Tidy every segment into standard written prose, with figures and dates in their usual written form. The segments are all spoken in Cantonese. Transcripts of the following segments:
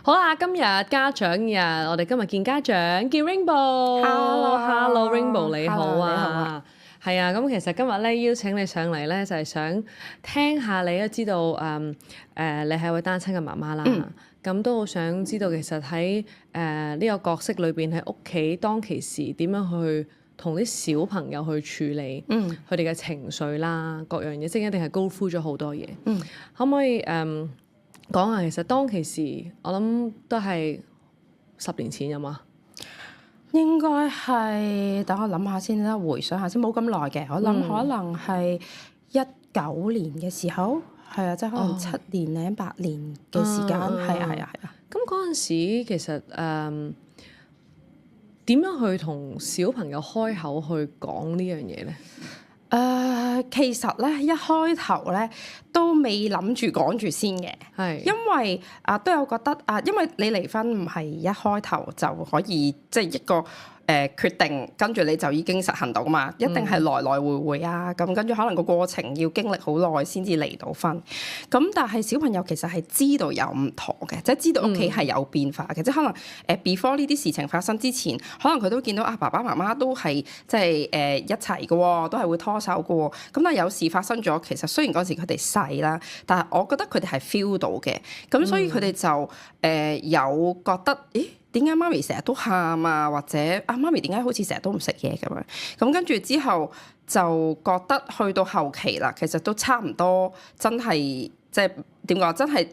好啦，今日家長日，我哋今日見家長，見 Rainbow。Hello Rainbow 你好 Hello，啊。係啊，咁其實今日咧邀請你上嚟咧，就係想聽下你都知道你係一位單親嘅媽媽啦。咁都好想知道其實喺呢個角色裏邊喺屋企當其時點樣去同啲小朋友去處理佢哋嘅情緒啦，各樣嘢，即係一定係go through咗好多嘢。可唔可以講下其實當其時，我諗都係10年前有嘛？應該係等我諗下先啦，回想下先，冇咁耐嘅。我諗可能係19年嘅時候，係啊，即係可能7年零8年嘅時間，係啊。咁嗰陣時其實點樣去同小朋友開口去講呢樣嘢咧？其實咧一開頭咧都未諗住講住先嘅，係因為都有覺得因為你離婚唔係一開頭就可以即係一個決定，跟住你就已經實行到嘛，一定係來來回回啊，咁跟住可能個過程要經歷好耐先至離到婚。咁但係小朋友其實係知道有唔妥嘅，即係知道屋企係有變化嘅，即係可能before 呢啲事情發生之前，可能佢都見到爸爸媽媽都係即係一齊嘅喎，都係會拖手嘅喎。咁但係有事發生咗，其實雖然嗰時佢哋細啦，但係我覺得佢哋係 feel 到嘅，咁所以佢哋就有覺得咦？點解媽咪成日都喊啊？或者媽咪點解好似成日都唔食嘢咁樣？咁跟住之後就覺得去到後期啦，其實都差唔多真係即係點講？真係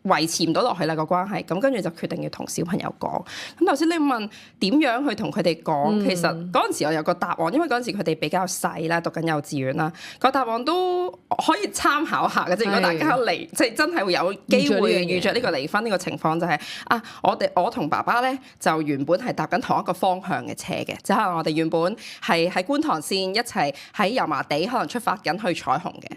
維持唔到落去啦個關係。咁跟住就決定要同小朋友講。咁頭先你問點樣去同佢哋講，其實嗰陣時我有個答案，因為嗰陣時佢哋比較細啦，讀緊幼稚園啦，個答案都可以參考下嘅。即係如果大家即係真係會有機會遇着呢個離婚呢個情況，就係我同爸爸咧就原本係搭緊同一個方向嘅車嘅，即係可能我哋原本係喺觀塘線一齊喺油麻地可能出發緊去彩虹嘅，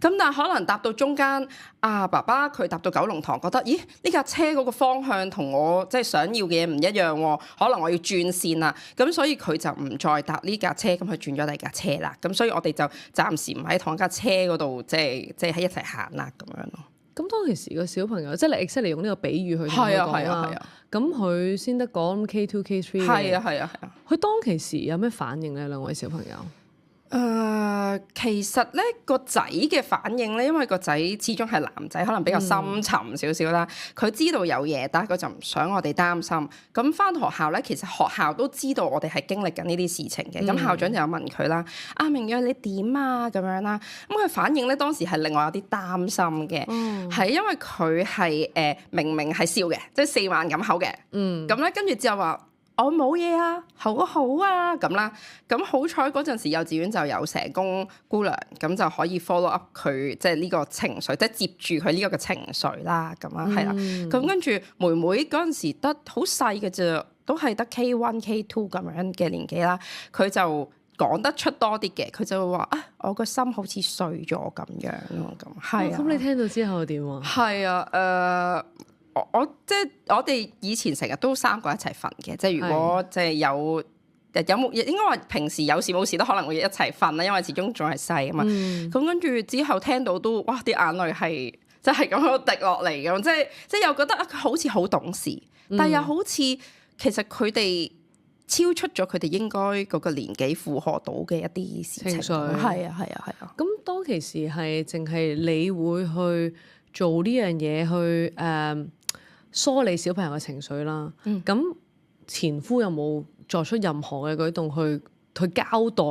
咁但係可能搭到中間爸爸佢搭到九龍塘，覺得咦呢架車嗰個方向同我即係想要嘅嘢唔一樣喎，可能我要轉線啦，咁所以佢就唔再搭呢架車，咁佢轉咗第二架車啦，咁所以我哋就暫時唔喺同一架車嗰度，即係喺一齊行啦咁樣咯。咁當其時個小朋友，即係你 exactly 用呢個比喻去同佢講啦，咁佢先得講 K2 K3 係啊。佢當其時有咩反應咧？兩位小朋友？其實咧個仔嘅反應咧，因為個仔始終係男仔，可能比較深沉少少啦。佢知道有嘢，但係佢就唔想我哋擔心。咁返學校咧，其實學校都知道我哋係經歷緊呢啲事情嘅。咁校長就有問佢啦：明約你點啊？咁樣啦。咁佢反應咧當時係令我有啲擔心嘅，係因為佢係明明係笑嘅，即係4萬咁口嘅。咁咧跟住之後話。我冇嘢啊，好啊咁啦。咁好彩嗰陣時幼稚園就有社工姑娘，咁就可以 follow up 佢即係呢個情緒，即係接住佢呢個嘅情緒啦。咁啊係啦。咁跟住妹妹嗰陣時得好細嘅啫，都係得 K1 K2 咁樣嘅年紀啦。佢就講得出多啲嘅，佢就會話我個心好似碎咗咁樣咯。咁係啊。咁你聽到之後點啊？係啊，即係我哋以前成日都3個一齊瞓嘅，即係如果即係有冇應該話平時有事冇事都可能會一齊瞓啦，因為始終仲係細啊嘛。咁跟住之後聽到都哇啲眼淚係即係咁樣滴落嚟咁，即係又覺得佢好似好懂事，但係又好似其實佢哋超出咗佢哋應該嗰個年紀負荷到嘅一啲事情。係啊。咁當其時係淨係你會去做呢樣嘢去梳理小朋友嘅情緒啦，咁前夫有冇作出任何嘅舉動去交代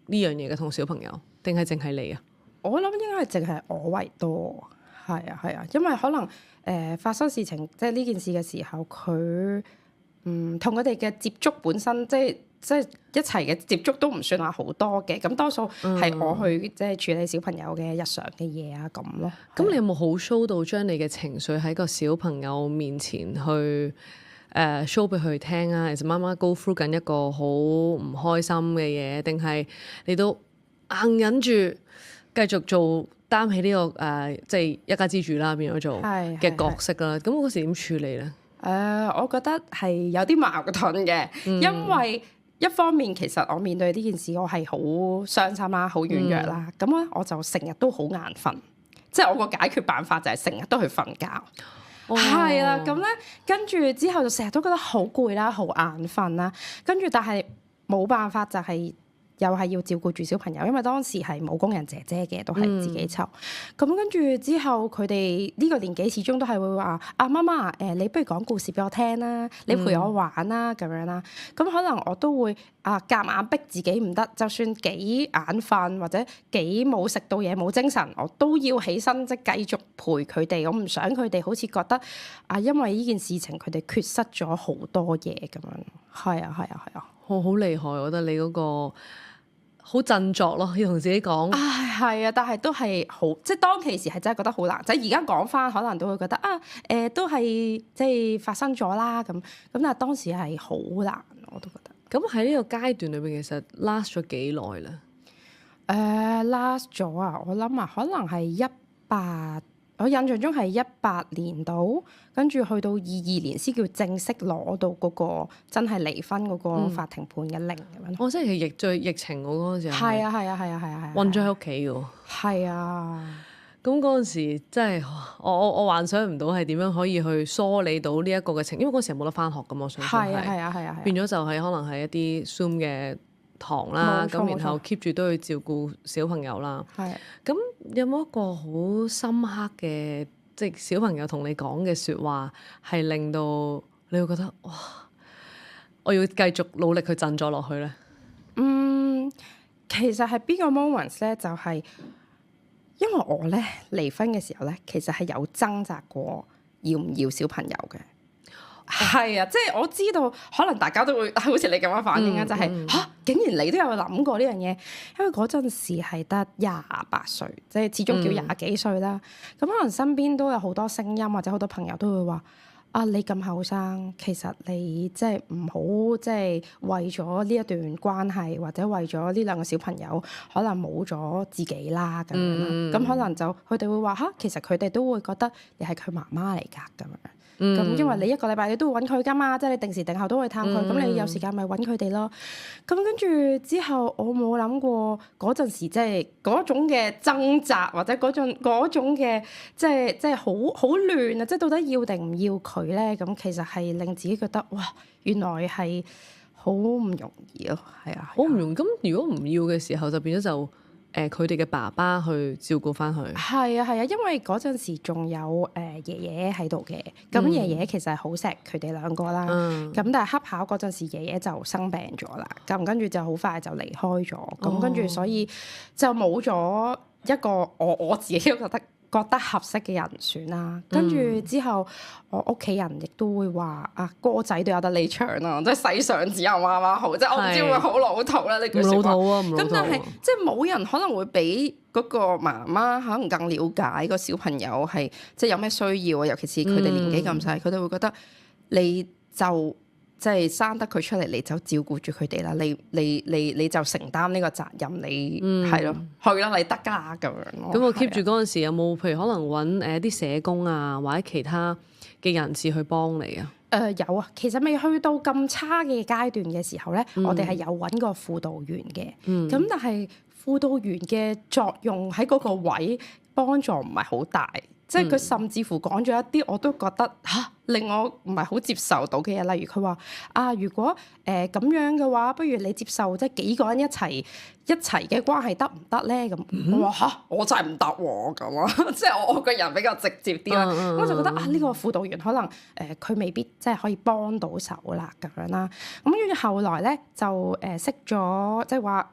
呢樣嘢嘅同小朋友，定係淨係你啊？我諗應該係淨係我為多，係啊，因為可能發生事情即係呢件事嘅時候，佢同佢哋嘅接觸本身即係一齊嘅接觸都唔算話好多嘅，咁多數係我去即係處理小朋友嘅日常嘅嘢啊咁咯。咁你有冇好 show 到將你嘅情緒喺個小朋友面前去show 俾佢聽啊？其實媽媽 go through 緊一個好唔開心嘅嘢，定係你都硬忍住繼續做擔起呢個即係一家之主啦，變咗做嘅角色啦？咁嗰時點處理咧？我覺得係有啲矛盾嘅，因為一方面其實我面對呢件事，我係好傷心啦，好軟弱啦，咁咧我就成日都好眼瞓，即係我個解決辦法就係成日都去瞓覺。係啦，咁咧跟住之後就成日都覺得好攰啦，好眼瞓啦，跟住但係冇辦法就係、又係要照顧住小朋友，因為當時係冇工人姐姐嘅，都係自己湊。咁跟住之後，佢哋呢個年紀始終都係會話：啊媽媽，你不如講故事俾我聽啦，你陪我玩啦咁樣啦。咁可能我都會夾硬逼自己唔得，就算幾眼瞓或者幾冇食到嘢冇精神，我都要起身即係繼續陪佢哋。我唔想佢哋好似覺得因為呢件事情佢哋缺失咗好多嘢咁樣。係啊，係啊，係啊，好厲害！我覺得你嗰個好振作咯，要同自己講。係啊，但係都係好，即係當其時係真係覺得好難。即係而家講翻，可能都會覺得都係即係發生咗啦咁。但係當時係好難，我都覺得。咁喺呢個階段裏邊，其實 last 咗幾耐咧？last 咗啊！我諗可能係我印象中係18年度，跟住去到22年先叫正式攞到嗰個真係離婚嗰個法庭判嘅令咁樣。我即係最疫情嗰陣時候。係啊，韞咗喺屋企嘅喎。係啊。咁嗰陣時真係我幻想唔到係點樣可以去梳理到呢一個嘅情，因為嗰時冇得翻學咁，我相信係啊，變咗就係可能係一啲 Zoom 嘅堂啦，咁然後 keep 住都要照顧小朋友啦。係。咁有冇一個好深刻嘅，即係小朋友同你講嘅説話，係令到你會覺得哇，我要繼續努力去振作落去咧？其實係邊個 moment 咧？就係因為我咧離婚嘅時候咧，其實係有掙扎過要唔要小朋友嘅。係啊，即係我知道，可能大家都會好似你咁樣反應啊，就係竟然你都有諗過呢樣嘢，因為嗰陣時係得28歲，即係始終叫廿幾歲啦。咁可能身邊都有好多聲音，或者好多朋友都會話：你咁後生，其實你即係唔好即係為咗呢一段關係，或者為咗呢兩個小朋友，可能冇咗自己啦咁樣。咁可能就佢哋會話其實佢哋都會覺得你係佢媽媽嚟㗎咁樣。咁因為你一個禮拜你都會揾佢㗎嘛，即係你定時定候都會探佢，咁你有時間咪揾佢哋咯。咁跟住之後，我冇諗過嗰陣時即係嗰種嘅掙扎，或者嗰種嘅即係好亂啊！即係到底要定唔要佢咧？咁其實係令自己覺得哇，原來係好唔容易咯。係啊，好唔容易。咁如果唔要嘅時候，就變咗就佢哋嘅爸爸去照顧翻佢。係啊，因為嗰陣時仲有爺爺喺度嘅，咁爺爺其實係好錫佢哋兩個啦。咁但係恰巧嗰陣時爺爺就生病咗啦，咁跟住就好快就離開咗，咁跟住所以就冇咗一個我自己都覺得合適嘅人選啦。跟住之後，我屋企人亦都會話哥仔都有得你搶啊！即係世上只有媽媽好，即係我唔知會好老土啦呢句説話。咁但係即係冇人可能會比嗰個媽媽可能更了解個小朋友係即係有咩需要啊，尤其是佢哋年紀咁細，佢哋會覺得你就即係生得佢出嚟，你就照顧住佢哋啦。你就承擔呢個責任，你係咯，去啦，你得㗎啦咁樣咯。咁我 keep 住嗰陣時有冇譬如可能揾啲社工啊，或者其他嘅人士去幫你啊？有啊，其實未去到咁差嘅階段嘅時候咧，我哋係有揾過輔導員嘅。咁但係輔導員嘅作用喺嗰個位幫助唔係好大。即係佢甚至乎講咗一啲我都覺得令我唔係好接受到嘅嘢，例如佢話如果咁樣嘅話，不如你接受即係幾個人一齊嘅關係得唔得咧？咁我話我真係唔得喎咁啊！即係我個人比較直接啲啦，我就覺得呢個輔導員可能佢未必即係可以幫到手啦咁樣啦。咁跟住後來咧就識咗即係話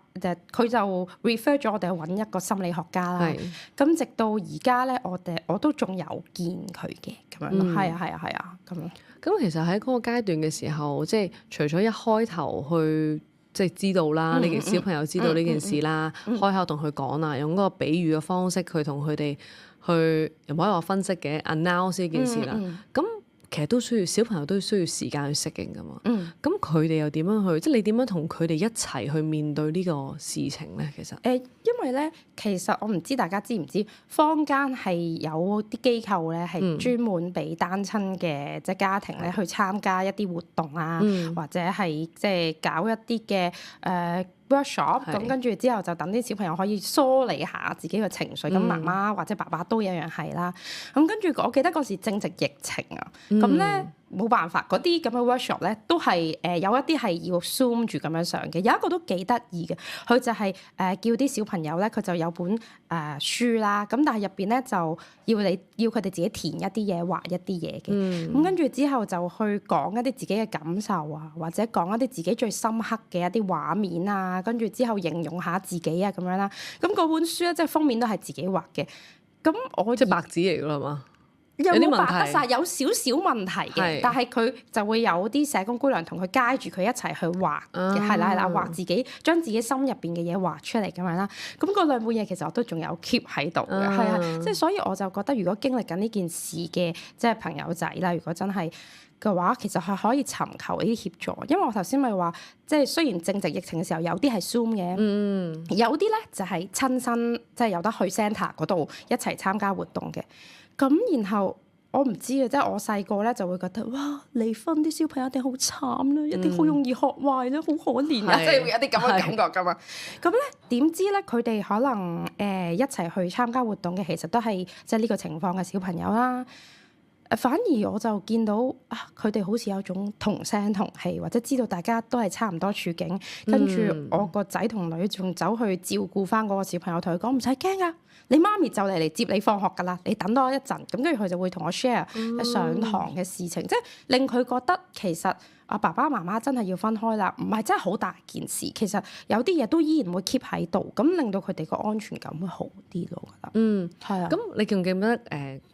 佢就 refer 咗我哋去揾一個心理學家啦。咁直到而家咧，我都仲有見佢嘅咁樣。係啊咁樣。咁其實喺嗰個階段嘅時候，即係除咗一開頭去即係知道啦，呢件小朋友知道呢件事啦，開口同佢講啦，用嗰個比喻嘅方式去同佢哋去又唔可以話分析嘅 announce 呢件事啦。咁其實都需要小朋友都需要時間去適應噶嘛。咁佢哋又點樣去？即係你點樣同佢哋一齊去面對呢個事情咧？其實因為咧，其實我唔知大家知唔知，坊間係有啲機構咧係專門俾單親嘅即係家庭咧去參加一啲活動啊，或者係即係搞一啲嘅workshop，咁跟住之後就等啲小朋友可以梳理下自己嘅情緒，咁媽媽或者爸爸都一樣係啦。咁跟住我記得嗰時正值疫情啊，咁咧冇辦法，嗰啲咁嘅 workshop 咧都係有一啲係要 zoom 住咁樣上嘅，有一個都幾得意嘅，佢就係叫啲小朋友咧，佢就有本書啦，咁但係入邊咧就要佢哋自己填一啲嘢，畫一啲嘢嘅，咁跟住之後就去講一啲自己嘅感受啊，或者講一啲自己最深刻嘅一啲畫面啊，跟住之後形容下自己啊咁樣啦。咁嗰本書咧即係封面都係自己畫嘅，咁我即係白紙嚟㗎啦嘛。有冇白得晒？有少少問題嘅，但係佢就會有啲社工姑娘同佢街住佢一齊去畫嘅，係啦，畫自己將自己心入邊嘅嘢畫出嚟咁樣啦。咁嗰兩本嘢其實我都仲有 keep 喺度嘅，係啊，即係所以我就覺得如果經歷緊呢件事嘅即係朋友仔啦，如果真係嘅話，其實係可以尋求呢啲協助，因為我頭先咪話，即係雖然正值疫情嘅時候有啲係 Zoom 嘅，有啲咧就係親身即係有得去 centre 嗰度一齊參加活動嘅。咁然後我唔知啊，即係我細個咧就會覺得哇，離婚啲小朋友一定好慘啦，一定好容易學壞啦，好可憐啊，即係會有啲咁嘅感覺噶嘛。咁咧點知咧佢哋可能一齊去參加活動嘅，其實都係即係呢個情況嘅小朋友啦。反而我就見到佢哋好似有種同聲同氣，或者知道大家都係差唔多處境，跟住我個仔同女仲走去照顧翻嗰個小朋友，同佢講唔使驚啊，你媽咪就嚟接你放學㗎啦，你等多一陣。咁跟住佢就會同我 share 上堂嘅事情，即係令佢覺得其實爸爸媽媽真係要分開啦，唔係真係好大件事。其實有啲嘢都依然會 keep 喺度，咁令到佢哋個安全感會好啲咯。我覺得係啊。咁你記唔記得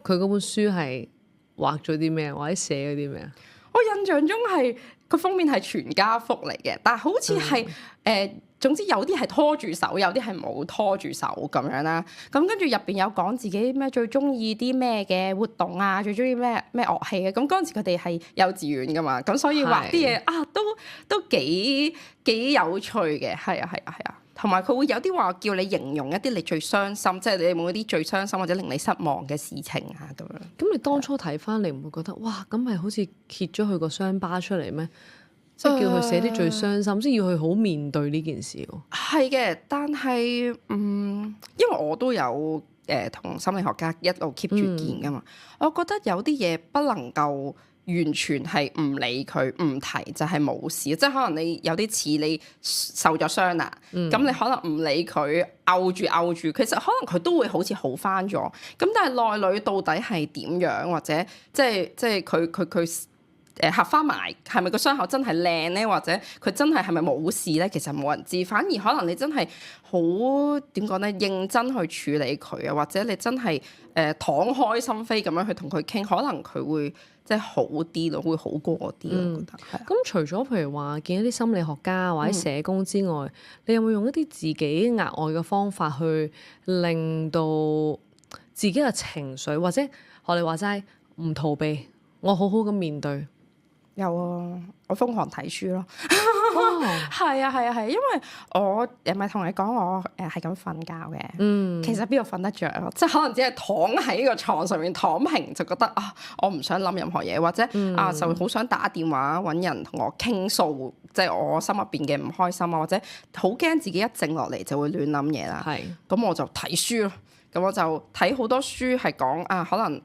佢嗰本書係畫咗啲咩，或者寫咗啲咩啊？我印象中係個封面係全家福嚟嘅，但係好似係總之有啲係拖住手，有啲係冇拖住手咁樣啦。咁跟住入邊有講自己咩最中意啲咩嘅活動啊，最中意咩樂器嘅。咁嗰陣時佢哋係幼稚園噶嘛，咁所以畫啲嘢都幾有趣嘅，係啊。同埋佢會有啲話叫你形容一啲你最傷心，即係你有冇一啲最傷心或者令你失望嘅事情啊咁樣。咁你當初睇翻，你唔會覺得哇咁係好似揭咗佢個傷疤出嚟咩？即係叫佢寫啲最傷心，即係要佢好面對呢件事喎。係嘅，但係因為我都有同心理學家一路 keep 住見噶嘛，我覺得有啲嘢不能夠完全係唔理佢唔提就係冇事，即係可能你有啲似你受咗傷啦，咁你可能唔理佢漚住，其實可能佢都會好似好返咗。咁但係內裏到底係點樣，或者即係佢合返埋係咪個傷口真係靚咧，或者佢真係咪冇事咧？其實冇人知，反而可能你真係好點講咧，認真去處理佢啊，或者你真係敞開心扉咁樣去同佢傾，可能佢會即係好啲咯，會好過啲咯。我覺得咁除咗譬如話見一啲心理學家或者社工之外，你有冇用一啲自己額外嘅方法去令到自己嘅情緒，或者學你話齋唔逃避，我好好咁面對？有啊，我瘋狂睇書咯。係啊，因為我咪同你講我係咁瞓覺嘅。其實邊度瞓得着啊？即係可能只係躺喺個床上面躺平，就覺得我唔想諗任何嘢，或者就好想打電話揾人同我傾訴，即係我心入邊嘅唔開心啊，或者好驚自己一靜落嚟就會亂諗嘢啦。咁我就睇書咯。咁我就睇好多書係講可能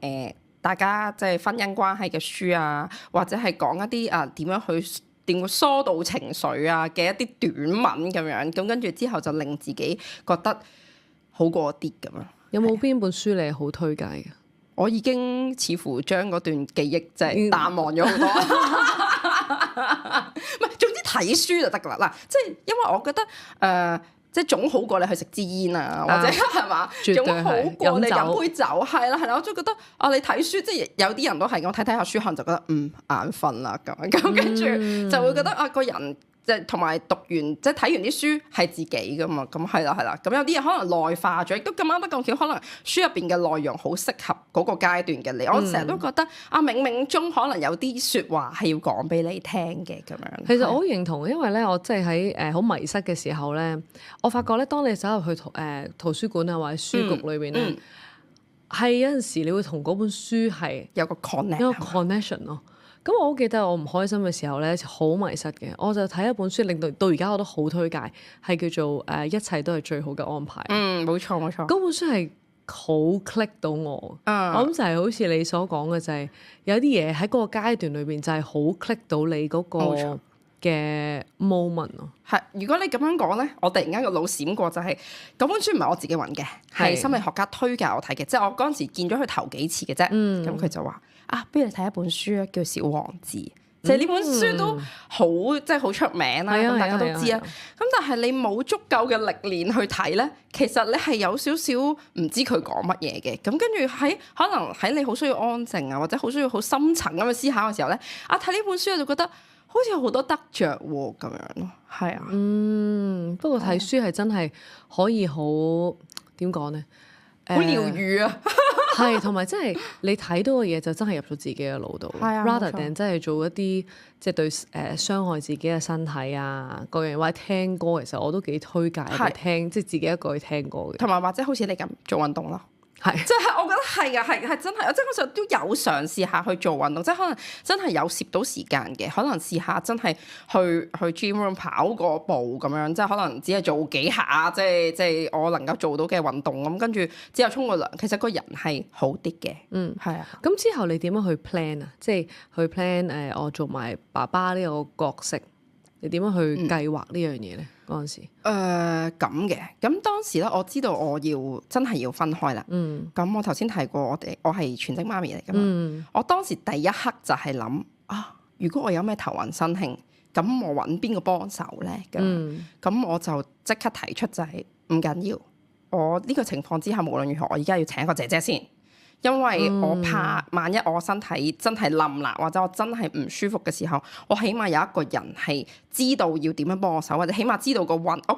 大家即係婚姻關係嘅書啊，或者係講一啲點樣去點樣疏導情緒啊嘅一啲短文咁樣，咁跟住之後就令自己覺得好過啲咁樣。有冇邊本書你係好推介嘅？我已經似乎將嗰段記憶即係淡忘咗好多。唔係，總之睇書就得噶啦。嗱，即係因為我覺得即係總好過你去食支煙啊，或者係嘛，總好過你飲杯酒，係啦，我就覺得你睇書，即係有啲人都係我睇下書可能就覺得眼瞓啦咁跟住就會覺得個人即係同埋讀完即係睇完啲書係自己噶嘛，咁係啦，咁有啲嘢可能內化咗，亦都咁啱得咁巧，可能書入邊嘅內容好適合嗰個階段嘅你。我成日都覺得冥冥中可能有啲説話係要講俾你聽嘅咁樣。其實我好認同，因為咧我即係喺好迷失嘅時候咧，我發覺咧當你走入去圖書館啊或者書局裏邊咧，係有陣時你會同嗰本書係有個 connection 咯。咁我好記得我唔開心嘅時候咧，好迷失嘅，我就睇一本書，令到而家我都好推介，係叫做一切都係最好嘅安排。冇錯。嗰本書係好 click 到我。我諗就係好似你所講嘅，就係有啲嘢喺嗰個階段裏邊就係好 click 到你嗰個嘅 moment 咯。係，如果你咁樣講咧，我突然間個腦閃過就係嗰本書唔係我自己揾嘅，係心理學家推介我睇嘅，即係我嗰陣時見咗佢頭幾次嘅啫。咁佢就話不如你睇一本書啊，叫《小王子》。即係呢本書都好即係好出名啦，咁大家都知啊。咁但係你冇足夠嘅歷練去睇咧，其實你係有少少唔知佢講乜嘢嘅。咁跟住可能喺你好需要安靜啊，或者好需要好深層咁嘅思考嘅時候咧，睇呢本書我就覺得好似有好多得着喎咁樣咯。係啊，不過睇書係真係可以好點講咧？好療癒啊！係，同埋真係你睇到嘅嘢就真係入咗自己嘅腦度，rather than 真係做一啲即係對傷害自己嘅身體啊各樣，或者聽歌，其實我都幾推介去聽，即係自己一個去聽歌嘅。同埋或者好似你咁做運動咯。即係我覺得係啊，係真係，即係嗰時候都有嘗試下去做運動，即係可能真係有攝到時間嘅，可能試下真係去 gym room 跑個步咁樣，即係可能只係做幾下，即係我能夠做到嘅運動咁，跟住之後沖個涼，其實個人係好啲嘅。係啊。咁之後你點樣去 plan 啊？即係去 plan 我做埋爸爸呢個角色，你點樣去計劃呢樣嘢咧？嗰陣時咁嘅，咁當時咧我知道我真係要分開啦。咁我頭先提過我係全職媽咪嚟噶嘛。我當時第一刻就係諗如果我有咩頭暈身㷫，咁我揾邊個幫手咧？咁我就即刻提出就係唔緊要，我呢個情況之下無論如何，我而家要請一個姐姐先。因為我怕萬一我身體真係冧啦，或者我真係唔舒服嘅時候，我起碼有一個人係知道要點樣幫我手，或者起碼知道屋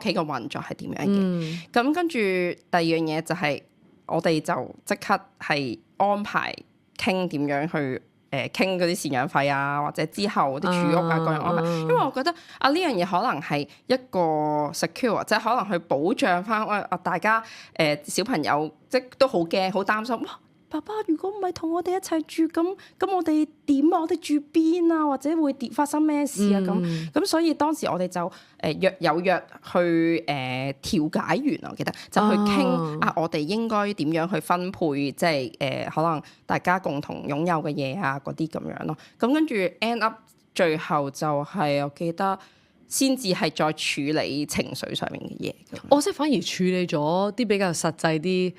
企個運作係點樣嘅。咁跟住第二樣嘢就係我哋就即刻係安排傾點樣去傾嗰啲贍養費啊，或者之後啲住屋啊各樣安排。因為我覺得呢樣嘢可能係一個 secure，即係可能去保障翻大家小朋友即都好驚好擔心。爸爸如果唔係同我哋一齊住，咁我哋點啊？我哋住邊啊？或者會發生咩事啊？咁所以當時我哋就約去調解員，我記得就去傾我哋應該點樣去分配，即係可能大家共同擁有嘅嘢啊嗰啲咁樣咯。咁跟住 end up 最後就係我記得。先至係再處理情緒上面嘅嘢。即係反而處理咗啲比較實際啲，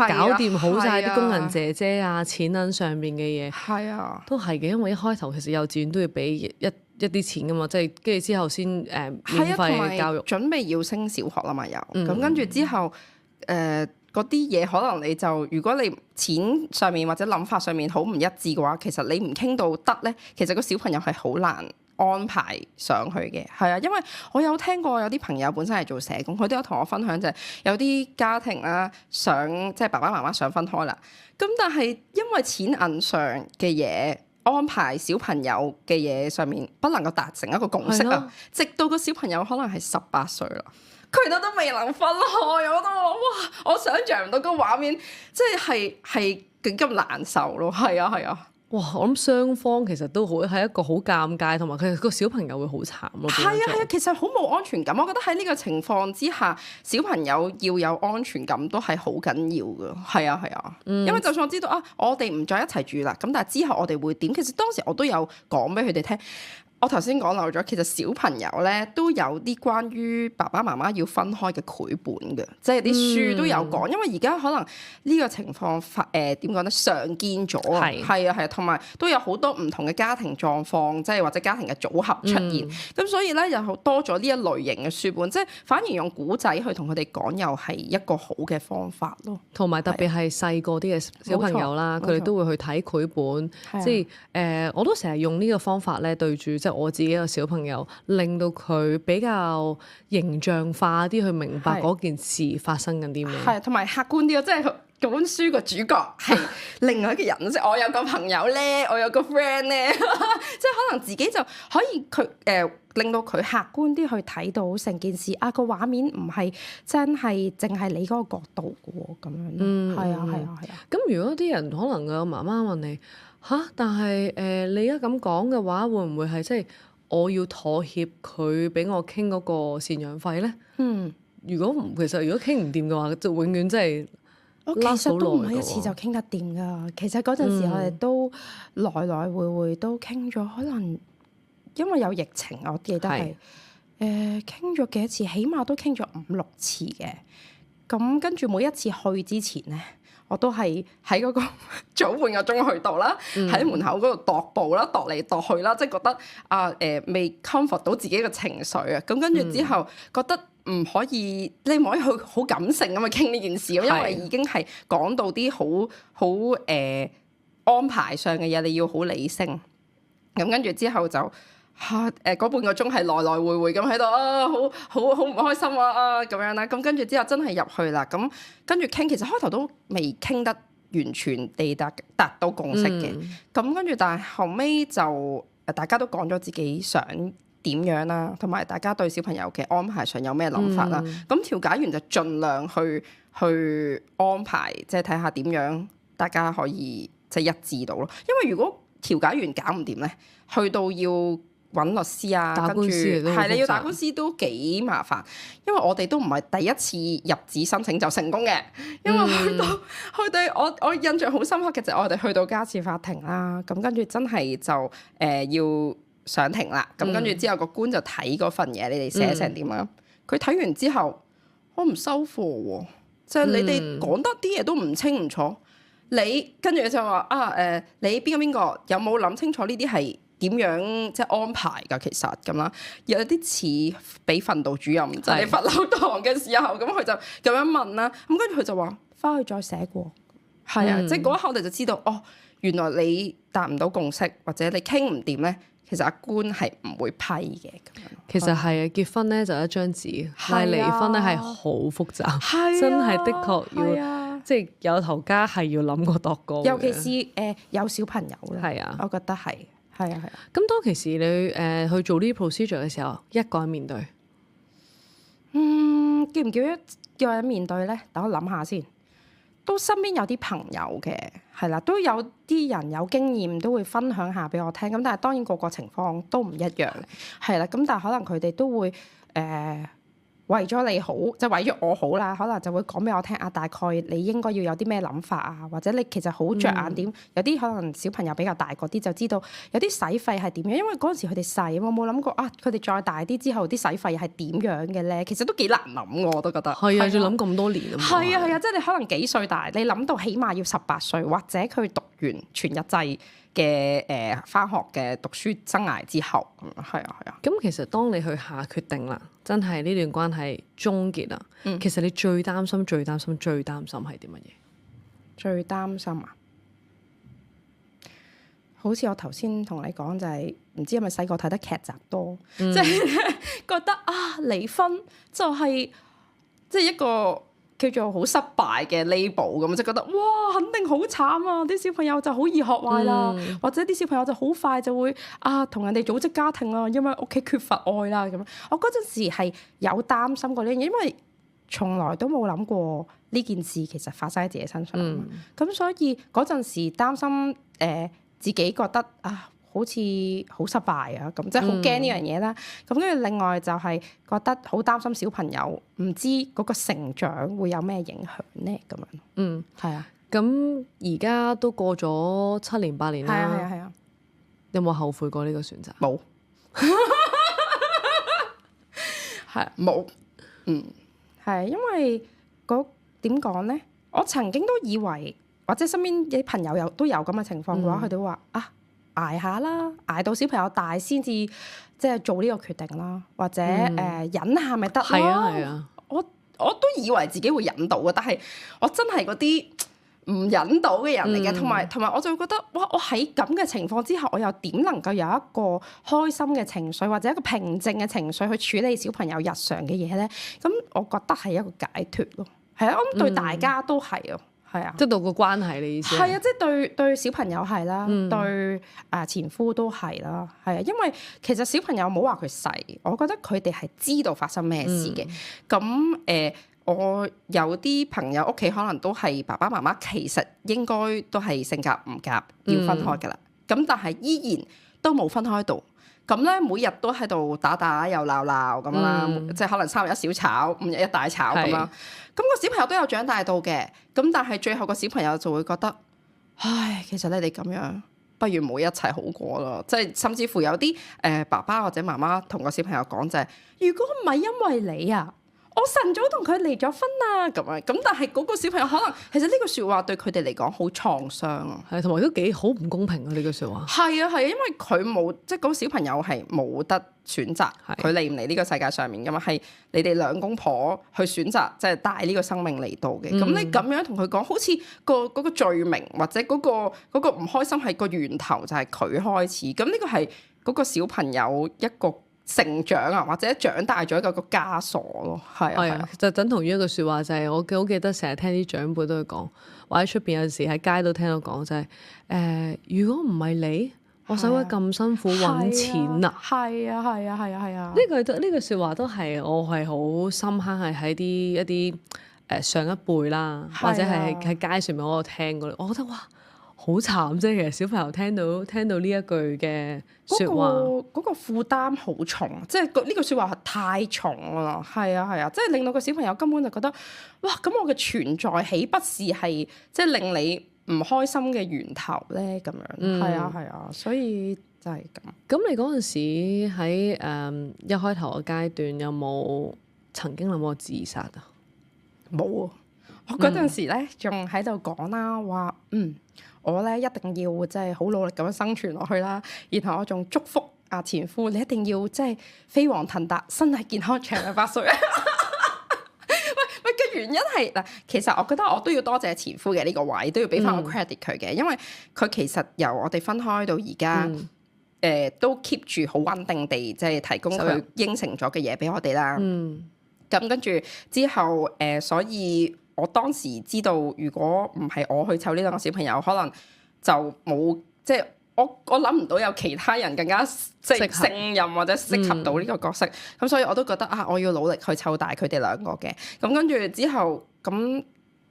搞掂好晒啲工人姐姐啊、錢銀上面嘅嘢。係啊，都係嘅，因為一開頭其實幼稚園都要俾一啲錢噶嘛，即係跟住之後先免費教育。準備要升小學啦嘛，又咁跟住之後嗰啲嘢可能你就如果你錢上面或者諗法上面好唔一致嘅話，其實你唔傾到得咧，其實個小朋友係好難安排上去嘅。係啊，因為我有聽過有啲朋友本身係做社工，佢都有同我分享就係有啲家庭啦，想即係爸爸媽媽想分開啦，咁但係因為錢銀上嘅嘢安排小朋友嘅嘢上面不能夠達成一個共識啊，直到個小朋友可能係18歲啦，佢都未能分開，我覺得哇，我想像唔到個畫面，即係幾咁難受咯。係啊。哇！我諗雙方其實都好係一個好尷尬，同埋佢個小朋友會好慘咯。係啊，其實好冇安全感。我覺得喺呢個情況之下，小朋友要有安全感都係好緊要噶。係啊，因為就算我知道我哋唔再一齊住啦，咁但係之後我哋會點？其實當時我都有講俾佢哋聽。我頭先講漏咗，其實小朋友咧都有啲關於爸爸媽媽要分開嘅繪本嘅，即係啲書都有講。因為而家可能呢個情況點講咧，常見咗啊，係啊，同埋都有好多唔同嘅家庭狀況，即係或者家庭嘅組合出現。咁所以咧又多咗呢一類型嘅書本，即係反而用古仔去同佢哋講，又係一個好嘅方法咯。同埋特別係細個啲嘅小朋友啦，佢哋都會去睇繪本，即係我都成日用呢個方法咧對住即係係我自己個小朋友，令到佢比較形象化啲去明白嗰件事發生緊啲咩。係，同埋客觀啲咯，即係嗰本書個主角係另外一個人，即係我有個朋友咧，我有個 friend 咧，即係可能自己就可以佢令到佢客觀啲去睇到成件事啊，個畫面唔係真係淨係你嗰個角度嘅喎，咁樣。係啊係啊係啊。咁如果啲人可能個媽媽問你吓，但係你而家咁講嘅話，會唔會係即係我要妥協佢俾我傾嗰個贍養費咧？如果傾唔掂嘅話，就永遠真係其實都唔係一次就傾得掂㗎。其實嗰陣時我哋都來來回回都傾咗，可能因為有疫情，我記得係傾咗幾多次，起碼都傾咗5-6次嘅。咁跟住每一次去之前咧，我都係喺嗰個早半個鐘去到啦，喺門口嗰度踱步啦，踱嚟踱去啦，即係覺得未 comfort 到自己嘅情緒啊。咁跟住之後覺得唔可以，你唔可以去好感性咁去傾呢件事，因為已經係講到啲好安排上嘅嘢，你要好理性。咁跟住之後就嗰半個鐘係來來回回咁喺度好唔開心咁樣啦。咁跟住之後真係入去啦。咁跟住傾，其實開頭都未傾得完全地達到共識嘅。咁跟住，但係後尾就大家都講咗自己想點樣啦，同埋大家對小朋友嘅安排上有咩諗法啦。咁調解員就盡量去安排，即係睇下點樣大家可以即係一致到咯。因為如果調解員搞唔掂咧，去到要揾律師啊，打官司係你要打官司都幾麻煩。因為我哋都唔係第一次入紙申請就成功嘅，因為去到我印象好深刻嘅就係我哋去到家事法庭啦，咁跟住真係就要上庭啦。咁跟住之後個官就睇嗰份嘢，你哋寫成點啊？佢睇完之後，我唔收貨喎，即係你哋講得啲嘢都唔清唔楚。你跟住就話你邊個有冇諗清楚呢啲係點樣即係安排㗎？其實咁啦，有啲似俾訓導主任，就係你罰留堂嘅時候，咁佢就咁樣問啦。咁跟住佢就話翻去再寫過，係啊，即係嗰一刻我哋就知道原來你達唔到共識或者你傾唔掂咧，其實阿官係唔會批嘅咁樣。其實係啊，結婚咧就一張紙，但係離婚咧係好複雜，真係的確要。即係有頭家係要諗過度過，尤其是有小朋友咧，係啊，我覺得係啊。咁當其時你去做呢啲 procedure 嘅時候，一個人面對，叫唔叫一個人面對咧？等我諗下先。都身邊有啲朋友嘅，係啦，都有啲人有經驗，都會分享下俾我聽。咁但係當然個情況都唔一樣，係啦。咁但係可能佢哋都會為咗你好，即係為咗我好啦，可能就會講俾我聽大概你應該要有啲咩諗法啊，或者你其實好着眼點。有啲可能小朋友比較大個啲，就知道有啲使費係點樣，因為嗰陣時佢哋細，我冇諗過佢哋再大啲之後啲使費係點樣嘅咧。其實都幾難諗，我都覺得係啊，要諗咁多年啊嘛。係啊，即係你可能幾歲大，你諗到起碼要18歲，或者佢讀完全日制嘅返學嘅讀書生涯之後，係啊。咁其實當你去下決定啦，真係呢段關係終結啦，其實你最擔心係啲乜嘢？最擔心啊？好似我頭先同你講就係，唔知係咪細個睇得劇集多，即係覺得離婚就係即係一個叫做好失敗嘅 label 咁，即係覺得哇肯定好慘啊！啲小朋友就好易學壞啦，或者啲小朋友就好快就會同人哋組織家庭啦，因為屋企缺乏愛啦咁。我嗰陣時係有擔心過呢樣嘢，因為從來都冇諗過呢件事其實發生喺自己身上。咁所以嗰陣時擔心自己覺得好似好失敗啊，咁即係好驚呢樣嘢啦。咁跟住另外就係覺得好擔心小朋友唔知嗰個成長會有咩影響咧，咁樣。係啊。咁而家都過咗7年8年啦。係啊。有冇後悔過呢個選擇？冇。係冇。係因為點講咧？我曾經都以為，或者身邊啲朋友都有咁嘅情況嘅話，佢哋都話捱下啦，捱到小朋友大先至即係做呢個決定啦，或者忍下咪得咯。係啊。我都以為自己會忍到嘅，但係我真係嗰啲唔引導嘅人嚟嘅，同埋我就會覺得，哇！我喺咁嘅情況之下，我又點能夠有一個開心嘅情緒或者一個平靜嘅情緒去處理小朋友日常嘅嘢咧？咁我覺得係一個解脫咯，係啊，我諗對大家都係啊，係啊，即係到個關係你意思係啊，即係對小朋友係啦，對前夫都係啦，係啊，因為其實小朋友冇話佢細，我覺得佢哋係知道發生咩事嘅，咁我有啲朋友屋企可能都係爸爸媽媽，其實應該都係性格唔夾，要分開噶啦。咁但係依然都冇分開到。咁咧每日都喺度打又鬧咁啦，即係可能3日一小吵，5日一大吵咁啦。咁個小朋友都有長大到嘅，咁但係最後個小朋友就會覺得，唉，其實你哋咁樣，不如唔好一齊好過咯。即係甚至乎有啲爸爸或者媽媽同個小朋友講就係，如果唔係因為你啊，我晨早同佢離咗婚啦，咁但係嗰個小朋友可能其實呢句説話對佢哋嚟講好創傷啊，係同埋都幾好唔公平啊！呢句説話係啊，因為佢冇即係嗰個小朋友係冇得選擇，佢嚟唔嚟呢個世界上面噶嘛，係你哋兩公婆去選擇即係帶呢個生命嚟到嘅。咁你咁樣同佢講，好似嗰個罪名或者嗰個唔開心係個源頭就係佢開始。咁呢個係嗰個小朋友一個成長啊，或者長大咗一個枷鎖咯，係啊，就等同於一個説話，就係我好記得成日聽啲長輩都會講，或者出邊有時喺街都聽到講，就係如果唔係你，我使乜咁辛苦揾錢啊？係啊。呢句説話都係我係好深刻，係喺一啲上一輩啦，或者係喺街上面我聽過，我覺得哇！好慘啫，其實小朋友聽到呢一句嘅説話，嗰個負擔好重，即係呢句説話係太重啦，係啊，即係令到個小朋友根本就覺得，哇！咁我嘅存在豈不是係即係令你唔開心嘅源頭咧？咁樣，係啊，所以就係咁。咁你嗰陣時喺一開頭嘅階段有冇曾經諗過自殺啊？冇啊！我嗰陣時咧仲喺度講啦，話我咧一定要即係好努力咁樣生存落去啦，然後我仲祝福前夫，你一定要即係飛黃騰達，身體健康，長命百歲。喂，嘅原因係嗱，其實我覺得我都要多謝前夫嘅呢個位，都要俾翻個 credit 佢嘅，因為佢其實由我哋分開到而家，都 keep 住好穩定地即係提供佢應承咗嘅嘢俾我哋啦。咁跟住之後所以我當時知道，如果唔係我去湊呢兩個小朋友，可能就冇即係我諗唔到有其他人更加即係勝任或者適合到呢個角色。咁所以我都覺得我要努力去湊大佢哋兩個嘅。咁跟住之後咁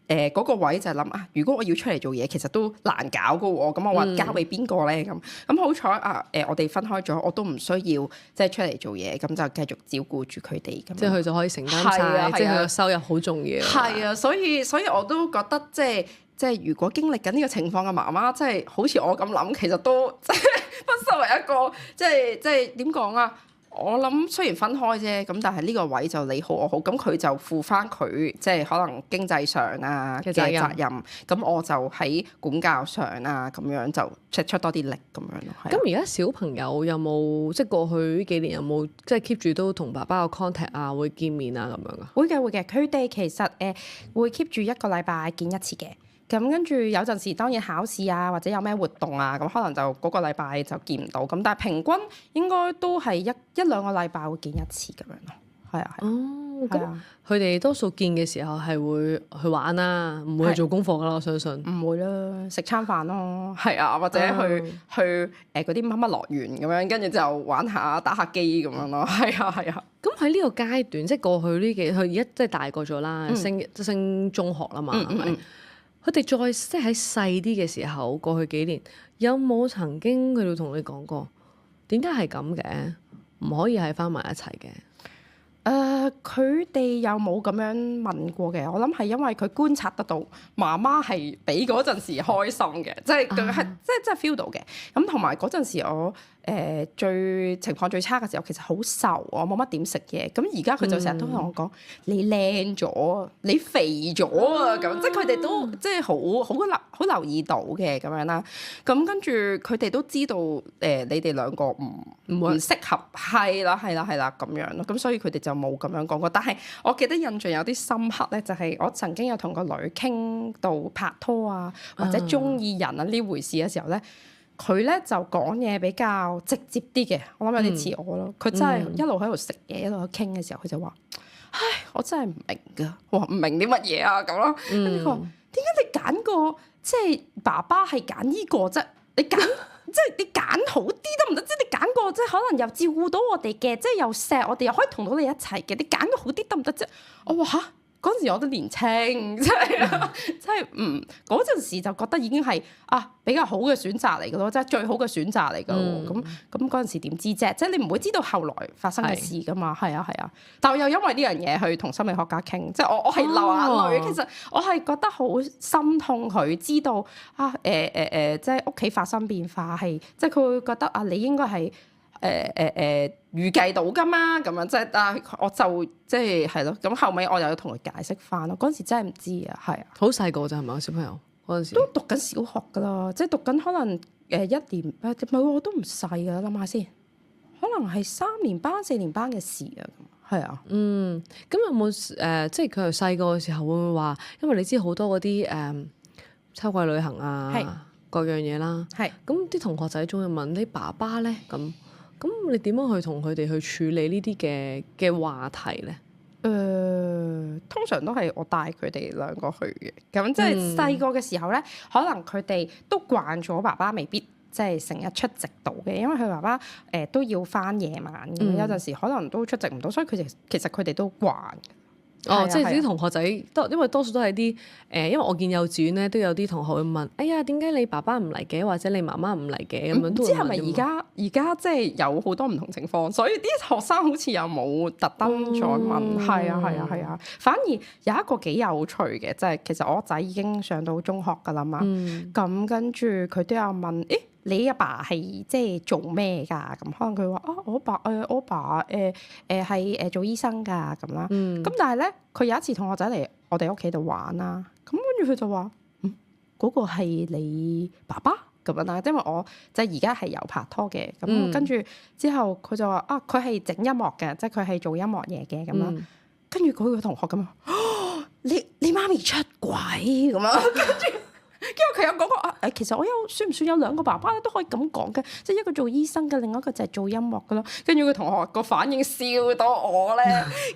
嗰個位就係諗如果我要出嚟做嘢，其實都難搞噶喎。咁我話交俾邊個咧？咁好彩我哋分開咗，我都唔需要即係出嚟做嘢，咁就繼續照顧住佢哋。咁即係佢就可以承擔晒，即係佢個收入好重要。係啊，所以我都覺得即係如果經歷緊呢個情況嘅媽媽，即係好似我咁諗，其實都即係不失為一個即係點講啊？我諗雖然分開啫，咁但係呢個位就你好我好，咁佢就負翻佢即係可能經濟上嘅責任，咁我就喺管教上咁樣就出多啲力咁樣咯。咁而家小朋友有冇即係過去呢幾年有冇即係 keep 住都同爸爸有 contact 會見面咁樣啊？會嘅，佢哋其實會 keep 住1個禮拜見一次嘅。咁跟住有陣時當然考試或者有咩活動咁可能就嗰個禮拜就見唔到，咁但係平均應該都係一兩個禮拜會見一次咁樣咯。係啊。咁佢哋多數見嘅時候係會去玩啦，唔會去做功課噶啦，我相信。唔會啦，食餐飯咯。係啊，或者去嗰啲乜乜樂園咁樣，跟住就玩下打下機咁樣咯。係啊。咁喺呢個階段，即係過去呢幾，佢而家即係大個咗啦，升中學啦嘛，係咪？佢哋再即係喺細啲嘅時候，過去幾年有冇曾經佢哋同你講過點解係咁嘅？唔可以喺翻埋一齊嘅？佢哋有冇咁樣問過嘅？我諗係因為佢觀察得到媽媽係比嗰陣時開心嘅，即係佢係即係 feel 到嘅。咁同埋嗰陣時我最情況最差嘅時候，其實好瘦，我冇乜點食嘢。咁而家佢就成日都同我講：你靚咗，你肥咗啊！咁即係佢哋都即係好留意到嘅咁樣啦。咁跟住佢哋都知道你哋兩個唔適合，係啦咁樣咯。咁所以佢哋就冇咁樣講過。但係我記得印象有啲深刻咧，就係我曾經有同個女傾到拍拖啊，或者中意人啊呢回事嘅時候咧。佢咧就講嘢比較直接啲嘅，我諗有啲似我咯。佢真係一路喺度食嘢，一路喺度傾嘅時候，佢就話：唉，我真係唔明㗎，我話唔明啲乜嘢啊咁咯。跟住佢話：點解你揀個即係爸爸係揀依個啫？你揀即係你揀好啲得唔得？即係你揀個即係可能又照顧到我哋嘅，即係又錫我哋，又可以同到你一齊嘅。你揀個好啲得唔得啫？我話嚇。嗰陣時我都年青，真係嗰陣時就覺得已經係比較好嘅選擇嚟嘅咯，即係最好嘅選擇嚟嘅咯。咁嗰陣時點知啫？即係你唔會知道後來發生嘅事噶嘛？係啊。但我又因為呢樣嘢去同心理學家傾，即係我係流眼淚。其實我係覺得好心痛佢知道即係屋企發生變化係，即係佢會覺得你應該係。預計到㗎嘛，咁樣即係，但係我就即係咯，咁後尾我又要同佢解釋翻咯。嗰陣時真係唔知啊，係啊，好細個咋係咪小朋友嗰陣時？都讀緊小學㗎啦，即係讀緊可能一年唔係我都唔細㗎，諗下先，可能係3年班4年班嘅事啊，係啊。咁有冇即係佢係細個嘅時候會唔會話？因為你知好多嗰啲秋季旅行啊，各樣嘢啦，咁啲同學仔總會問你爸爸咧咁你點樣去同佢哋去處理呢啲嘅話題咧？通常都係我帶佢哋兩個去嘅。咁即係細個嘅時候咧，可能佢哋都慣咗爸爸未必即係成日出席到嘅，因為佢爸爸都要返夜晚咁，有陣時可能都出席唔到，所以其實佢哋都慣。即係啲同學仔因為多數都係啲因為我見幼稚園咧都有啲同學會問：哎呀，點解你爸爸唔嚟嘅，或者你媽媽唔嚟嘅咁樣？唔知係咪而家即係有好多唔同情況，所以啲學生好似又冇特登再問。係啊，反而有一個幾有趣嘅，即係其實我仔已經上到中學㗎啦嘛。咁跟住佢都有問：你阿爸係即係做咩㗎？咁可能佢話我爸係做醫生㗎咁啦。咁但係咧，佢有一次同學仔嚟我哋屋企度玩啦。咁跟住佢就話：嗰個係你爸爸咁樣啦。因為我即係而家係有拍拖嘅。咁跟住之後佢就話佢係整音樂嘅，即係佢係做音樂嘢嘅咁啦。跟住嗰個同學咁啊，你媽咪出軌咁啊？跟住。因為佢有講過其實我算唔算有2個爸爸咧，都可以咁講嘅，即係一個做醫生嘅，另一個就係做音樂嘅咯。跟住個同學個反應笑到我咧，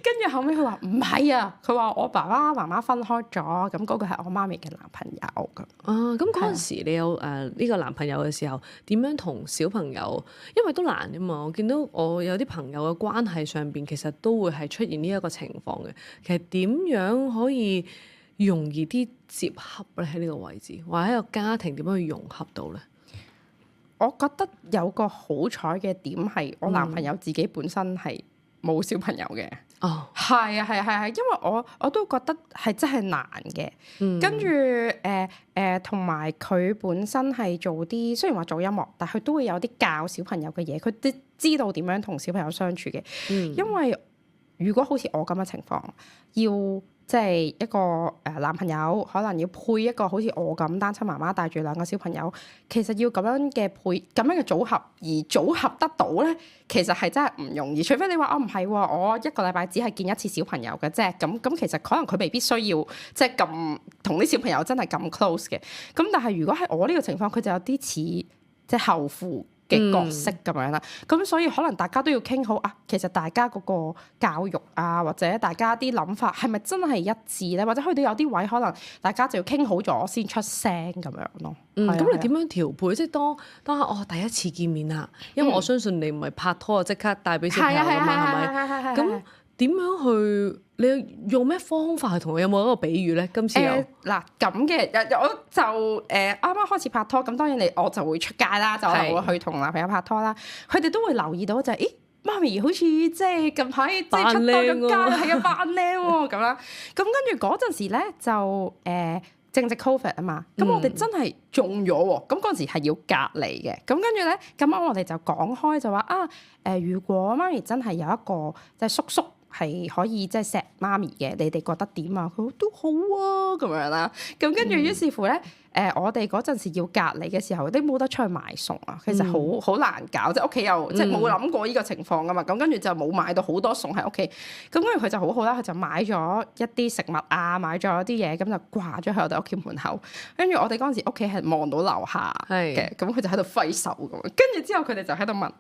跟住後尾佢話唔係啊，佢話我爸爸媽媽分開咗，咁嗰個係我媽咪嘅男朋友咁。咁嗰陣時你有呢個男朋友嘅時候，點樣同小朋友？因為都難㗎嘛，我見到我有啲朋友嘅關係上邊，其實都會係出現呢一個情況嘅。其實點樣可以容易啲接合咧喺呢個位置，或者一個家庭點樣去融合到咧？我覺得有個好彩嘅點係我男朋友自己本身係冇小朋友嘅。係啊，因為我都覺得係真係難嘅。跟住同埋佢本身係做啲雖然話做音樂，但係佢都會有啲教小朋友嘅嘢，佢都知道點樣同小朋友相處嘅。因為如果好似我咁嘅情況，要即係一個男朋友可能要配一個好似我咁單親媽媽帶住2個小朋友，其實要咁樣嘅組合而組合得到咧，其實係真係唔容易。除非你話唔係喎，我1個禮拜只係見1次小朋友嘅啫，咁其實可能佢未必需要即係咁同啲小朋友真係咁 close 嘅。咁但係如果係我呢個情況，佢就有啲似即係後父嘅角色咁樣啦，咁所以可能大家都要傾好其實大家嗰個教育或者大家啲諗法係咪真係一致咧？或者去到有啲位可能大家就要傾好咗先出聲咁樣咯。咁你點樣調配？即係當第一次見面啦，因為我相信你唔係拍拖就即刻帶俾小朋友㗎嘛，係咪？咁點樣去？你用咩方法去同佢？有冇一個比喻咧？今次有嗱咁嘅，我就啱啱開始拍拖，咁當然我就會出街啦，就會去同男朋友拍拖啦。佢哋都會留意到就係，媽咪好似即係近排即係出多咗街，係扮靚喎咁啦。咁跟住嗰陣時咧就正值 Covid 啊嘛，咁我哋真係中咗喎，咁嗰陣時係要隔離嘅，咁跟住咧咁啱我哋就講開就話如果媽咪真係有一個即係叔叔係可以即係錫媽咪嘅，你哋覺得點啊？佢話都好啊咁樣啦，咁跟住於是乎咧。我哋嗰陣時要隔離嘅時候，都冇得出去買餸啊，其實好難搞，即係屋企又即係冇諗過呢個情況噶嘛，咁跟住就冇買到好多餸喺屋企，咁跟住佢就好好啦，佢就買咗一啲食物啊，買咗啲嘢，咁就掛咗喺我哋屋企門口，跟住我哋嗰陣時屋企係望到樓下嘅，咁佢就喺度揮手咁，跟住之後佢哋就喺度問。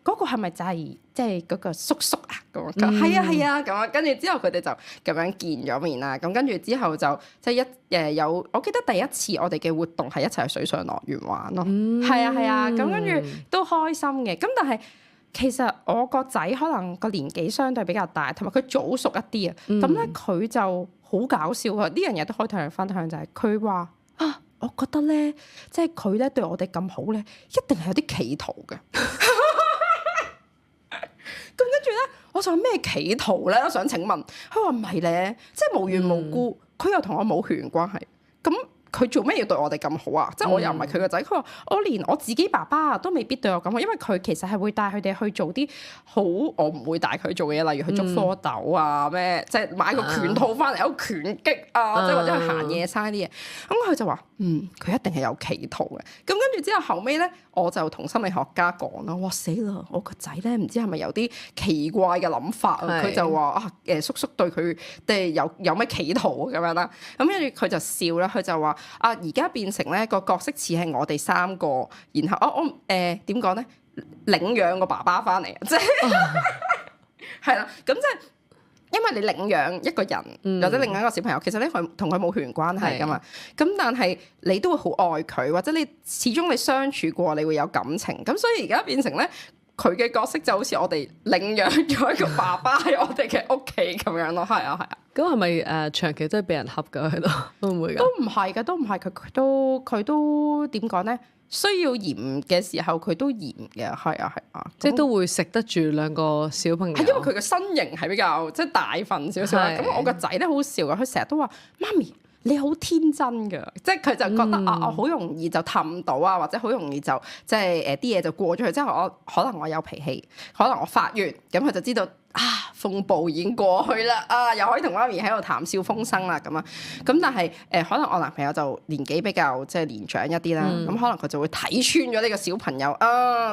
嗰個係咪就係即係嗰個叔叔啊？咁係啊咁啊，跟住之後佢哋就咁樣見咗面啦。咁跟住之後就即係有，我記得第一次我哋嘅活動係一齊去水上樂園玩咯。係啊，咁跟住都開心嘅。咁但係其實我個仔可能個年紀相對比較大，同埋佢早熟一啲啊。咁咧佢就好搞笑啊！呢樣嘢都可以同人分享，就係佢話啊，我覺得咧，即係佢咧對我哋咁好咧，一定係有啲企圖嘅。咁跟住咧，我就話咩企圖咧？我想請問，佢話唔係咧，即係無緣無故，佢又同我冇血緣關係，咁佢做咩要對我哋咁好啊？即係我又唔係佢個仔，佢話我連我自己爸爸都未必對我咁好，因為佢其實係會帶佢哋去做啲好我唔會帶佢做嘅嘢，例如去捉蝌蚪啊咩，即係買個拳套翻嚟有拳擊啊，即係或者去行野山啲嘢。咁佢就話佢一定係有企圖嘅。咁跟住之後後尾咧，我就同心理學家講啦，哇死啦！我個仔咧唔知係咪有啲奇怪嘅諗法啊？佢就話叔叔對佢有咩企圖咁樣啦。咁跟住佢就笑啦，佢就話而家變成咧個角色似係我哋三個，然後我點講咧，領養個爸爸翻嚟，即係係啦，咁即係。因為你領養一個人或者領養一個小朋友，其實咧佢同佢冇血緣關係噶嘛，咁但係你都會好愛佢，或者你始終你相處過，你會有感情，咁所以而家變成咧佢嘅角色就好似我哋領養咗一個爸爸喺我哋嘅屋企咁樣咯，係啊。咁係咪長期都係俾人恰㗎喺度？會唔會㗎？都唔係㗎，都唔係佢都點講咧？需要鹽嘅時候佢都鹽嘅，係啊，即係都會食得住兩個小朋友。係因為佢嘅身形係比較即係大份少少啦。咁我個仔咧好笑㗎，佢成日都話媽咪你好天真㗎，即係佢就覺得我好容易就氹到啊，或者好容易就即係啲嘢就過咗去。即係我可能我有脾氣，可能我發完咁佢就知道。風暴已經過去啦，又可以同媽咪喺度談笑風生啦咁啊，咁但係可能我男朋友就年紀比較即係年長一啲啦，咁可能佢就會睇穿咗呢個小朋友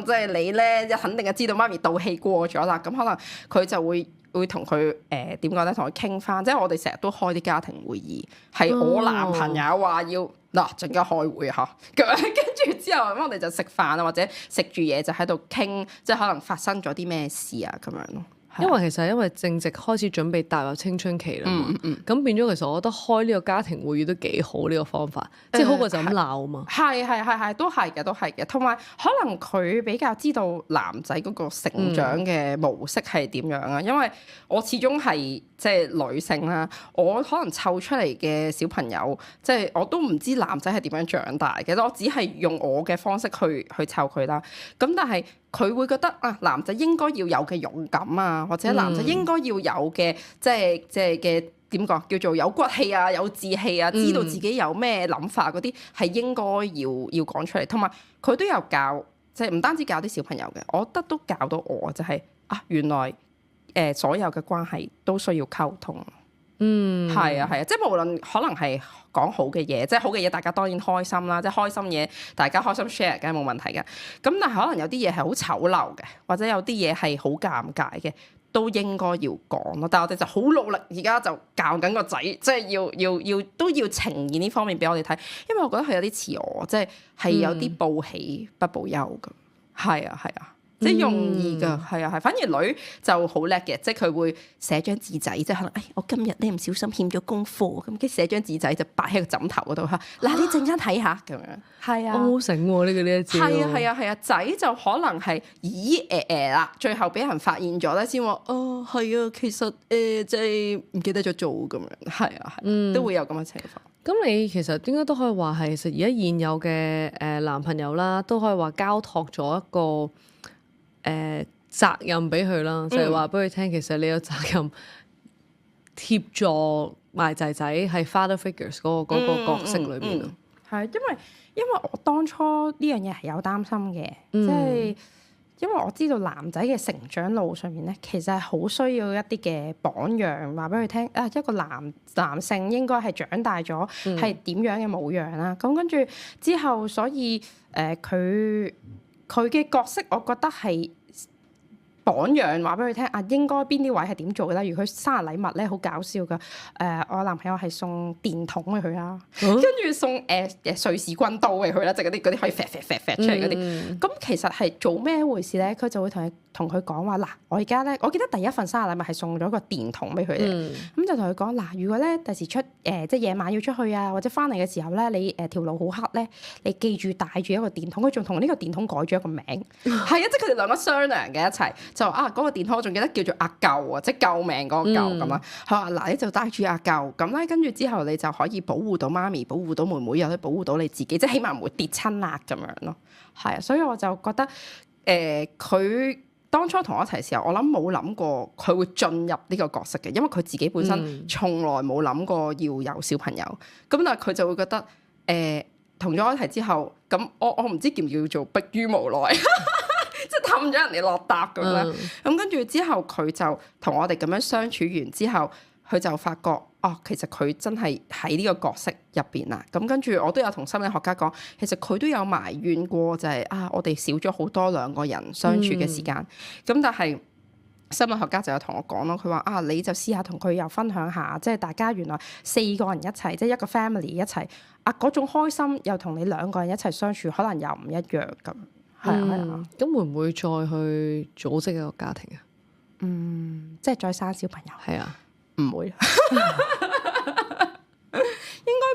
即係你咧，肯定係知道媽咪鬥氣過咗啦，咁可能佢就會同佢點講咧，同佢傾翻，即係我哋成日都開啲家庭會議，係我男朋友話要陣間開會嚇，咁樣跟住之後咁我哋就食飯啊，或者食住嘢就喺度傾，即係可能發生咗啲咩事啊咁樣咯。因為其實因為正值開始準備踏入青春期啦嘛，咁變咗其實我覺得開呢個家庭會議都幾好呢個方法，即係好過就咁鬧啊嘛。係，都係嘅，同埋可能佢比較知道男仔嗰個成長嘅模式係點樣啊，因為我始終係即係女性啦，我可能湊出嚟嘅小朋友，即係我都唔知男仔係點樣長大嘅，我只係用我嘅方式去湊佢啦。咁但係佢會覺得男仔應該要有嘅勇敢啊，或者男仔應該要有嘅即係嘅點講叫做有骨氣啊、有志氣啊，知道自己有咩諗法嗰啲係應該要講出嚟。同埋佢都有教，即係唔單止教啲小朋友嘅，我覺得都教到我就係原來所有嘅關係都需要溝通。係啊，即係無論可能係講好嘅嘢，即係好嘅嘢，大家當然開心啦，即係開心嘢，大家開心 share 梗係冇問題嘅。咁但係可能有啲嘢係好醜陋嘅，或者有啲嘢係好尷尬嘅，都應該要講咯。但係我哋就好努力，而家就教緊個仔，即係要都要呈現呢方面俾我哋睇，因為我覺得佢有啲似我，即係有啲報喜不報憂㗎。係啊。即係容易㗎，係，反而女就好叻嘅，即係佢會寫張紙仔，即係可能我今日咧唔小心欠咗功課，咁跟住寫張紙仔就擺喺個枕頭嗰度嚇。嗱，你陣間睇下咁樣。係啊，我好醒喎呢一招。係啊，仔就可能係啦，最後俾人發現咗咧先話係啊，其實即係唔記得咗做咁樣。係，都會有咁嘅情況。咁你其實應該都可以話係，其實而家現有嘅男朋友啦，都可以話交託咗一個責任俾佢啦，就係話俾佢聽，其實你有責任協助埋仔仔係 father figures 嗰個角色裏邊咯。係因為我當初呢樣嘢係有擔心嘅，即係。因為我知道男仔嘅成長路上面咧，其實係好需要一啲嘅榜樣，話俾佢聽啊，一個男性應該係長大咗係點樣嘅模樣啦。咁跟住之後，所以佢嘅角色，我覺得係榜樣，話俾佢聽啊，應該邊啲位係點做嘅咧？如佢生日禮物咧，好搞笑噶。我男朋友係送電筒俾佢啦，跟住送瑞士軍刀俾佢啦，即係嗰啲可以出嚟嗰啲。咁其實係做咩回事咧？佢就會同佢講話嗱，我而家咧，我記得第一份生日禮物係送咗個電筒俾佢嘅，咁就同佢講嗱，如果咧第時即係夜晚要出去啊，或者翻嚟嘅時候咧，你條路好黑咧，你記住帶住一個電筒。佢仲同呢個電筒改咗一個名，係啊，即係佢哋兩個商量嘅一齊，就嗰個電筒我仲記得叫做阿救啊，即係救命嗰個救咁啦。佢話嗱，你就帶住阿救咁咧，跟住之後你就可以保護到媽咪，保護到妹妹，又可以保護到你自己，即係起碼唔會跌親啦咁樣咯。係啊，所以我就覺得佢。當初同我一齊時候，我諗冇諗過佢會進入呢個角色嘅，因為佢自己本身從來冇諗過要有小朋友。咁但係佢就會覺得同咗我一齊之後，咁我唔知叫唔叫做迫於無奈，即係氹咗人哋落搭咁啦。咁跟住之後，佢就同我哋咁樣相處完之後，佢就發覺其實佢真係喺呢個角色入邊啦。咁跟住我都有同心理學家講，其實佢都有埋怨過，就係我哋少咗好多兩個人相處嘅時間。咁但係心理學家就有同我講咯，佢話你就試下同佢又分享下，即係大家原來4個人一齊，即係一個 family 一齊嗰種開心，又同你2個人一齊相處，可能又唔一樣咁。係啊，咁會唔會再去組織一個家庭啊？即係再生小朋友？係啊。唔會，應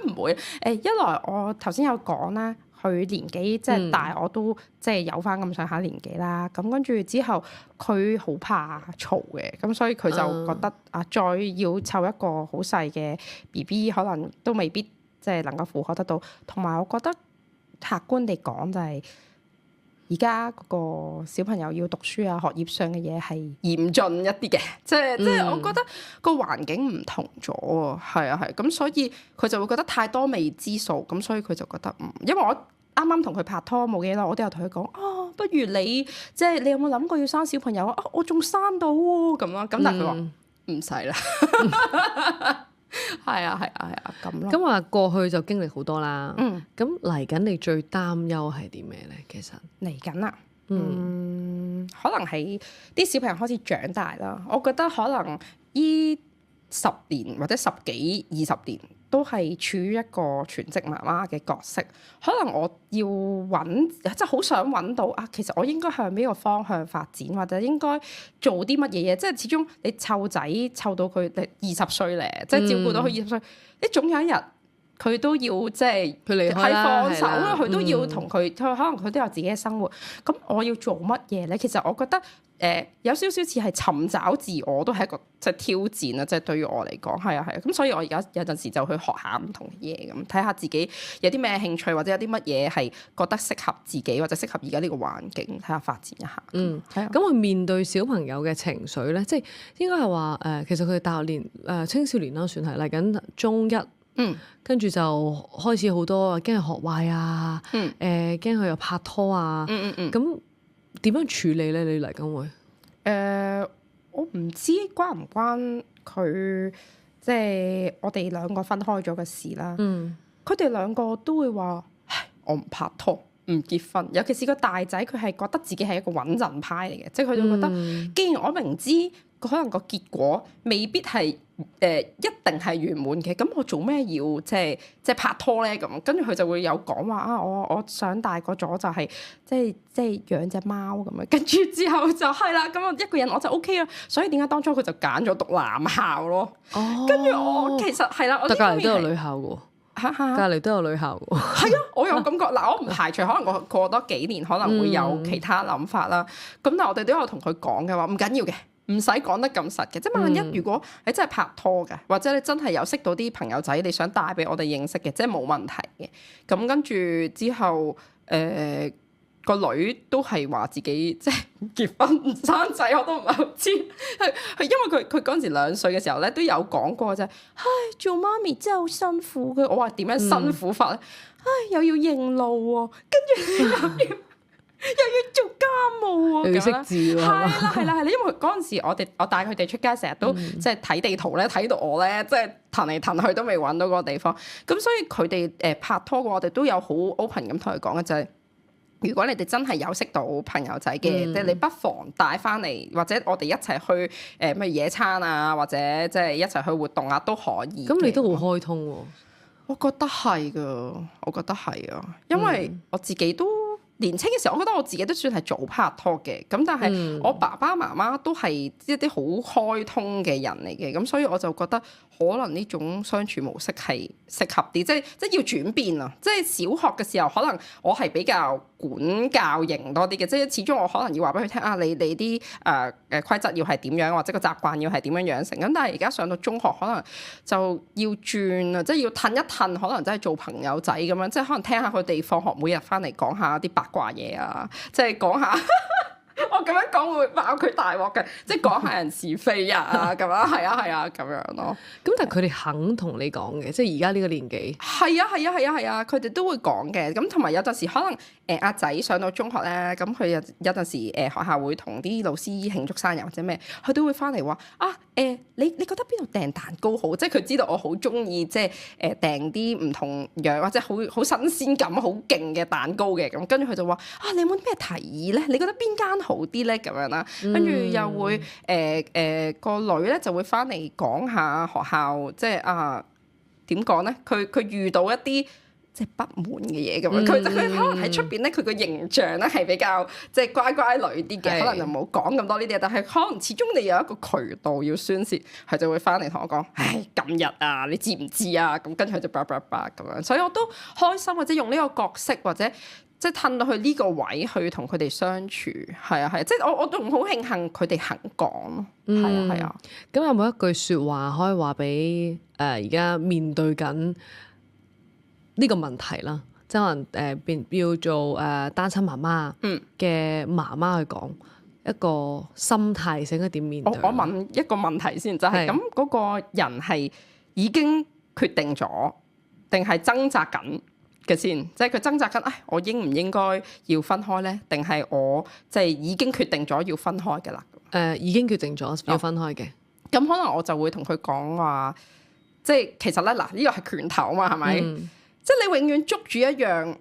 該唔會。一來我頭先有講啦，佢年紀即係大，我都即係有翻咁上下年紀啦。咁跟住之後，佢好怕嘈嘅，咁所以佢就覺得再要湊一個好細嘅 BB，可能都未必即係能夠負荷得到。同埋我覺得客觀地講就係。而家嗰個小朋友要讀書啊，學業上嘅嘢係嚴峻一啲嘅，即係我覺得個環境唔同咗喎，係啊係，咁所以佢就會覺得太多未知數，咁所以佢就覺得因為我啱啱同佢拍拖冇幾耐，我都有同佢講不如你即係你有冇諗過要生小朋友啊？我仲生到喎咁咯，咁但係佢話唔使啦。係啊咁咯。咁話過去就經歷好多啦。咁嚟緊你最擔憂係啲咩咧？其實嚟緊啊，可能係啲小朋友開始長大啦。我覺得可能依10年或者10幾20年都係處於一個全職媽媽嘅角色。可能我要即係好想揾到其實我應該向邊個方向發展，或者應該做啲乜嘢嘢？即係始終你湊仔湊到佢20歲咧，即係照顧到佢20歲，你總有一日佢都要即係佢離開啦，放手啦，佢都要同佢，可能佢都有自己嘅生活。咁我要做乜嘢咧？其實我覺得有少少似係尋找自我，都係一個即係挑戰啊！即係對於我嚟講，係啊。咁所以我而家有陣時就去學下唔同嘅嘢，咁睇下自己有啲咩興趣，或者有啲乜嘢係覺得適合自己，或者適合而家呢個環境，睇下發展一下。係啊。咁我面對小朋友嘅情緒咧，即係應該係話其實佢哋大學年青少年啦，算係嚟緊中一。跟住就開始好多驚佢學壞啊，驚佢又拍拖啊，咁點樣處理咧？你嚟緊會？我唔知關唔關佢即係我哋兩個分開咗嘅事啦。佢哋兩個都會話：我唔拍拖，唔結婚。尤其是個大仔，佢係覺得自己係一個穩陣派嚟嘅，即係佢就覺得，既然我明知可能個結果未必係一定係圓滿嘅，咁我做咩要即係拍拖咧？咁跟住佢就會有講話我想大個咗就係即係養隻貓咁樣，跟住之後就係啦，咁我一個人我就 OK 啦。所以點解當初佢就揀咗讀男校咯？跟住我其實係啦，我隔離都有女校嘅喎，隔離都有女校嘅喎。係啊，我有感覺嗱，我唔排除可能我過多幾年可能會有其他諗法啦。咁但係我哋都有同佢講嘅話，唔緊要嘅。唔使講得咁實嘅，即係萬一如果你真係拍拖嘅，或者你真係有識到啲朋友仔，你想帶俾我哋認識嘅，即係冇問題嘅。咁跟住之後，個女都係話自己即係唔結婚唔生仔，我都唔係好知。係因為佢嗰陣時2歲嘅時候咧，都有講過就係，唉，做媽咪真係好辛苦嘅。我話點樣辛苦法咧？唉，又要認路喎，跟住又要做家務喎，又要識字喎，係啦，因為嗰陣時我帶佢哋出街，成日都即係睇地圖咧，睇到我咧即係騰嚟騰去都未揾到嗰個地方。咁所以佢哋拍拖嘅，我哋都有好 open 咁同佢講嘅就係，如果你哋真係有識到朋友仔嘅，即係你不妨帶翻嚟，或者我哋一齊去咩野餐啊，或者即係一齊去活動啊都可以。咁你都好開通喎。我覺得係噶，因為我自己都年輕嘅時候，我覺得我自己都算係早拍拖嘅，咁但係我爸爸媽媽都係一啲好開通嘅人嚟嘅，咁所以我就覺得可能呢種相處模式係適合啲，即係要轉變啊！即係小學嘅時候，可能我係比較管教型多啲嘅，即係始終我可能要話俾佢聽啊，你啲規則要係點樣，或者個習慣要係點樣養成。咁但係而家上到中學，可能就要轉啊，即係要褪一褪，可能真係做朋友仔咁樣，即係可能聽下佢哋放學每日翻嚟講下啲八卦嘢啊，即係講下。我咁樣講會爆佢大鑊嘅，即係講下人是非啊咁樣，係啊咁樣咯。咁但係佢哋肯同你講嘅，即係而家呢個年紀。係啊，佢哋都會講嘅。咁同埋有陣時可能阿仔上到中學咧，咁佢有陣時學校會同啲老師慶祝生日或者咩，佢都會翻嚟話啊你覺得邊度訂蛋糕好？即係佢知道我好中意即係訂啲唔同樣或者好新鮮感好勁嘅蛋糕嘅。咁跟住佢就話啊，你有冇咩提議咧？你覺得邊間好啲咧？咁樣啦，跟住又會個女咧就會翻嚟講下學校，即係啊點講咧？佢遇到一啲即係不滿嘅嘢咁樣，佢可能喺出邊咧，佢個形象咧係比較即係乖乖女啲嘅，可能就冇講咁多呢啲嘢。但係可能始終你有一個渠道要宣泄，佢就會翻嚟同我講：唉，今日啊，你知唔知啊？咁跟住佢就叭叭叭咁樣，所以我都開心或者用呢個角色或者。即係褪到去呢個位去同佢哋相處，係啊，即係我仲好慶幸佢哋肯講咯，係啊。咁有冇一句説話可以話俾而家面對緊呢個問題啦？即係可能要做單親媽媽嘅媽媽去講一個心態性應該點面對？我問一個問題先，就係咁嗰個人係已經決定咗，定係掙扎緊？嘅先，即係佢掙扎緊，我應唔應該要分開咧？定係我即係已經決定咗要分開嘅啦？已經決定咗要分開嘅。咁可能我就會同佢講話，即係其實咧嗱，呢個係拳頭啊嘛，係咪？即係你永遠捉住一樣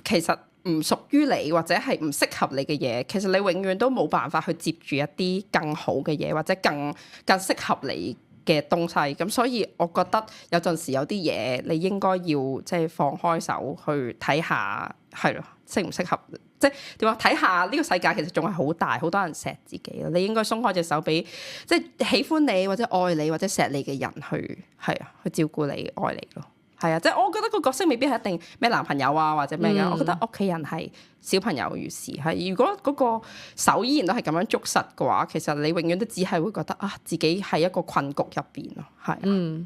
其實唔屬於你或者係唔適合你嘅嘢，其實你永遠都冇辦法去接住一啲更好嘅嘢，或者更適合你嘅東西，咁所以我覺得有陣時有啲嘢你應該要即係放開手去睇下，係咯，適唔適合？即係點話？睇下呢個世界其實仲係好大，好多人錫自己咯。你應該鬆開隻手俾即係喜歡你或者愛你或者錫你嘅人去去照顧你、愛你咯。係啊，即係我覺得個角色未必係一定咩男朋友啊或者咩嘅，我覺得屋企人係小朋友如是係。如果嗰個手依然都係咁樣捉實嘅話，其實你永遠都只係會覺得自己係一個困局入邊咯，係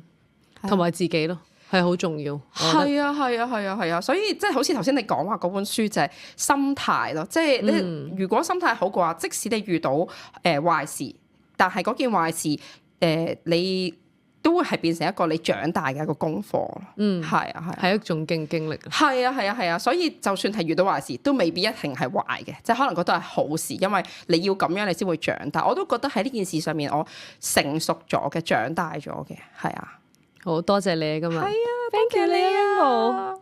同埋自己咯，係好重要。係啊，所以即係好似頭先你講話嗰本書就係心態咯，即係你如果心態好嘅話，即使你遇到壞事，但係嗰件壞事你都會係變成一個你長大嘅一個功課咯。係一種經歷。係啊，所以就算係遇到壞事，都未必一定係壞嘅，即係可能覺得係好事，因為你要咁樣你先會長大。我都覺得喺呢件事上面，我成熟咗嘅，長大咗嘅，係啊。好多謝你今日。係啊，thank you 你啊。